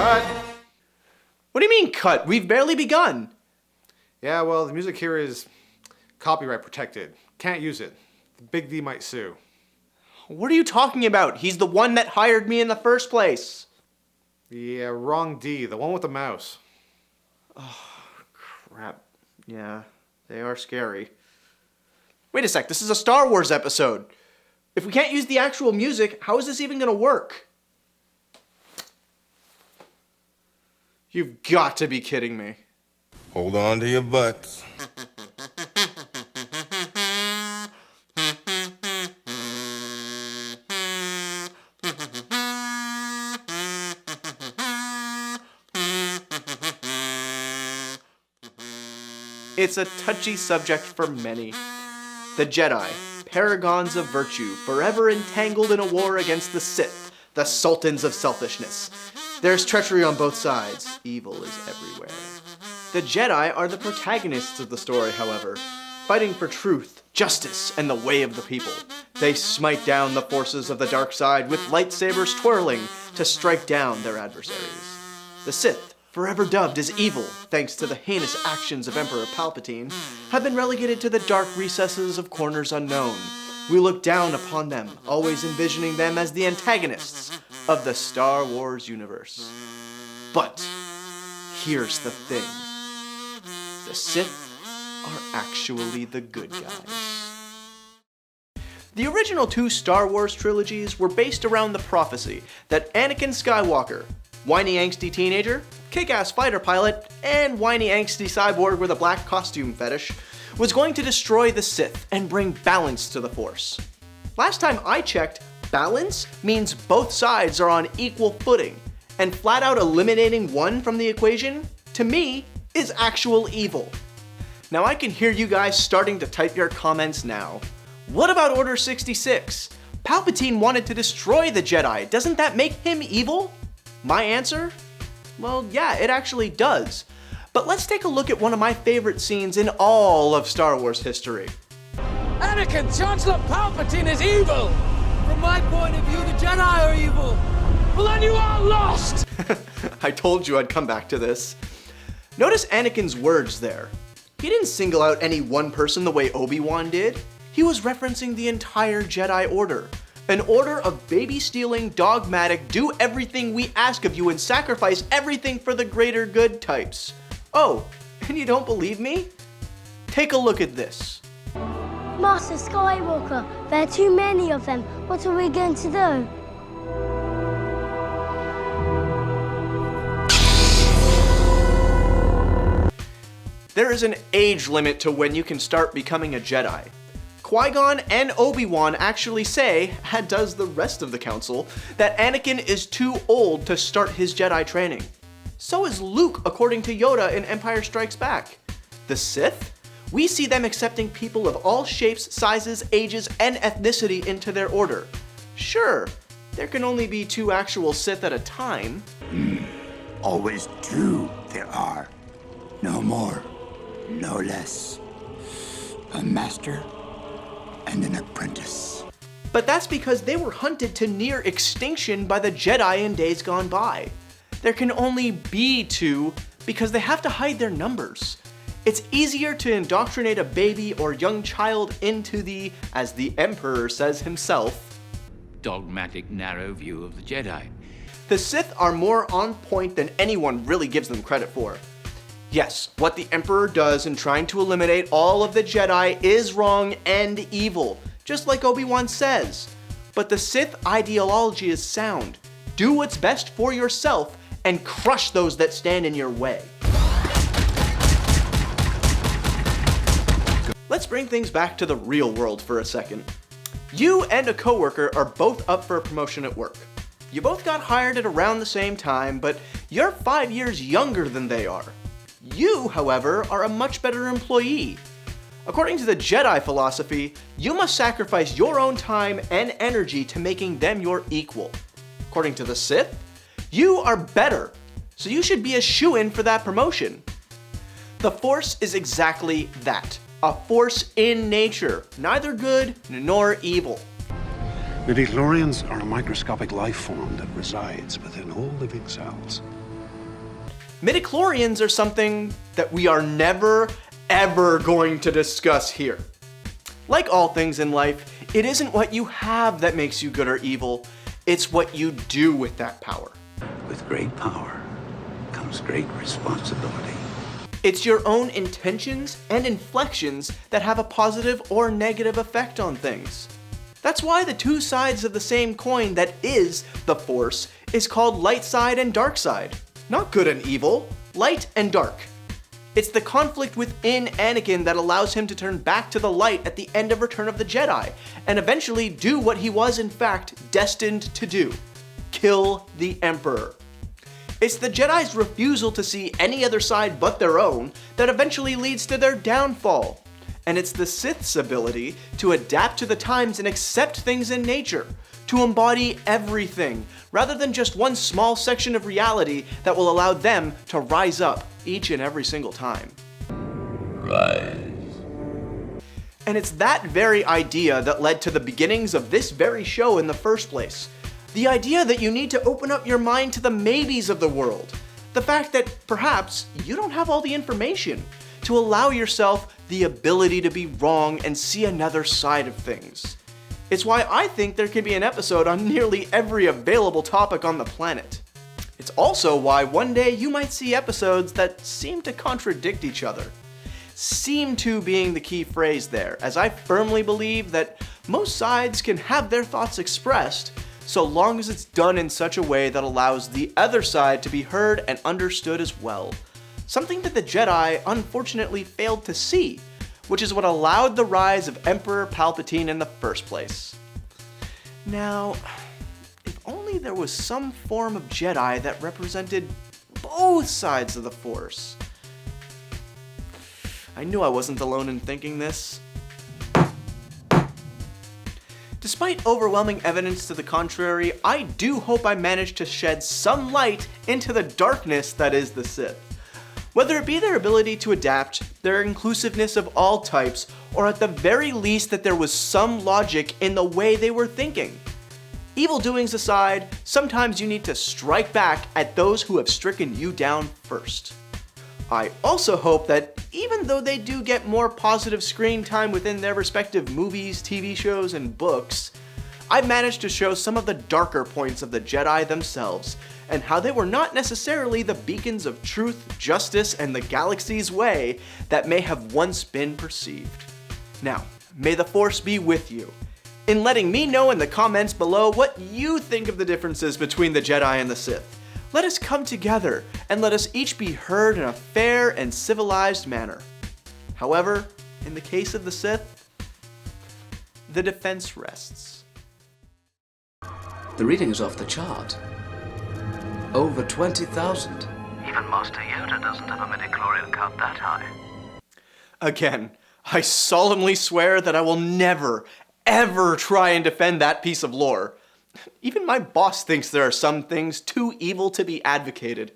Cut! What do you mean cut? We've barely begun. Yeah, well, the music here is copyright protected. Can't use it. The Big D might sue. What are you talking about? He's the one that hired me in the first place. Yeah, wrong D, the one with the mouse. Oh, crap. Yeah, they are scary. Wait a sec, this is a Star Wars episode. If we can't use the actual music, how is this even gonna work? You've got to be kidding me. Hold on to your butts. It's a touchy subject for many. The Jedi, paragons of virtue, forever entangled in a war against the Sith, the sultans of selfishness. There's treachery on both sides. Evil is everywhere. The Jedi are the protagonists of the story, however, fighting for truth, justice, and the way of the people. They smite down the forces of the dark side with lightsabers twirling to strike down their adversaries. The Sith, forever dubbed as evil thanks to the heinous actions of Emperor Palpatine, have been relegated to the dark recesses of corners unknown. We look down upon them, always envisioning them as the antagonists of the Star Wars universe. But here's the thing. The Sith are actually the good guys. The original 2 Star Wars trilogies were based around the prophecy that Anakin Skywalker, whiny angsty teenager, kick-ass fighter pilot, and whiny angsty cyborg with a black costume fetish, was going to destroy the Sith and bring balance to the Force. Last time I checked, balance means both sides are on equal footing, and flat out eliminating one from the equation, to me, is actual evil. Now I can hear you guys starting to type your comments now. What about Order 66? Palpatine wanted to destroy the Jedi. Doesn't that make him evil? My answer? Well, yeah, it actually does. But let's take a look at one of my favorite scenes in all of Star Wars history. Anakin, Chancellor Palpatine is evil! From my point of view, the Jedi are evil. Well, then you are lost! I told you I'd come back to this. Notice Anakin's words there. He didn't single out any one person the way Obi-Wan did. He was referencing the entire Jedi Order. An order of baby-stealing, dogmatic, do everything we ask of you and sacrifice everything for the greater good types. Oh, and you don't believe me? Take a look at this. Master Skywalker, there are too many of them. What are we going to do? There is an age limit to when you can start becoming a Jedi. Qui-Gon and Obi-Wan actually say, as does the rest of the Council, that Anakin is too old to start his Jedi training. So is Luke, according to Yoda in Empire Strikes Back. The Sith? We see them accepting people of all shapes, sizes, ages, and ethnicity into their order. Sure, there can only be 2 actual Sith at a time. Always 2 there are. No more, no less. A master and an apprentice. But that's because they were hunted to near extinction by the Jedi in days gone by. There can only be 2 because they have to hide their numbers. It's easier to indoctrinate a baby or young child into the, as the Emperor says himself, dogmatic narrow view of the Jedi. The Sith are more on point than anyone really gives them credit for. Yes, what the Emperor does in trying to eliminate all of the Jedi is wrong and evil, just like Obi-Wan says. But the Sith ideology is sound. Do what's best for yourself and crush those that stand in your way. Let's bring things back to the real world for a second. You and a coworker are both up for a promotion at work. You both got hired at around the same time, but you're 5 years younger than they are. You, however, are a much better employee. According to the Jedi philosophy, you must sacrifice your own time and energy to making them your equal. According to the Sith, you are better, so you should be a shoo-in for that promotion. The Force is exactly that, a force in nature, neither good nor evil. Midichlorians are a microscopic life form that resides within all living cells. Midichlorians are something that we are never, ever going to discuss here. Like all things in life, it isn't what you have that makes you good or evil, it's what you do with that power. With great power comes great responsibility. It's your own intentions and inflections that have a positive or negative effect on things. That's why the two sides of the same coin that is the Force is called light side and dark side. Not good and evil, light and dark. It's the conflict within Anakin that allows him to turn back to the light at the end of Return of the Jedi, and eventually do what he was in fact destined to do: kill the Emperor. It's the Jedi's refusal to see any other side but their own that eventually leads to their downfall. And it's the Sith's ability to adapt to the times and accept things in nature, to embody everything, rather than just one small section of reality that will allow them to rise up each and every single time. Rise. And it's that very idea that led to the beginnings of this very show in the first place. The idea that you need to open up your mind to the maybes of the world. The fact that perhaps you don't have all the information. To allow yourself the ability to be wrong and see another side of things. It's why I think there could be an episode on nearly every available topic on the planet. It's also why one day you might see episodes that seem to contradict each other. Seem to being the key phrase there, as I firmly believe that most sides can have their thoughts expressed, so long as it's done in such a way that allows the other side to be heard and understood as well. Something that the Jedi unfortunately failed to see, which is what allowed the rise of Emperor Palpatine in the first place. Now, if only there was some form of Jedi that represented both sides of the Force. I knew I wasn't alone in thinking this. Despite overwhelming evidence to the contrary, I do hope I managed to shed some light into the darkness that is the Sith. Whether it be their ability to adapt, their inclusiveness of all types, or at the very least that there was some logic in the way they were thinking. Evil doings aside, sometimes you need to strike back at those who have stricken you down first. I also hope that even though they do get more positive screen time within their respective movies, TV shows, and books, I managed to show some of the darker points of the Jedi themselves, and how they were not necessarily the beacons of truth, justice, and the galaxy's way that may have once been perceived. Now, may the Force be with you, in letting me know in the comments below what you think of the differences between the Jedi and the Sith. Let us come together, and let us each be heard in a fair and civilized manner. However, in the case of the Sith, the defense rests. The reading is off the chart. Over 20,000. Even Master Yoda doesn't have a midichlorian count that high. Again, I solemnly swear that I will never, ever try and defend that piece of lore. Even my boss thinks there are some things too evil to be advocated.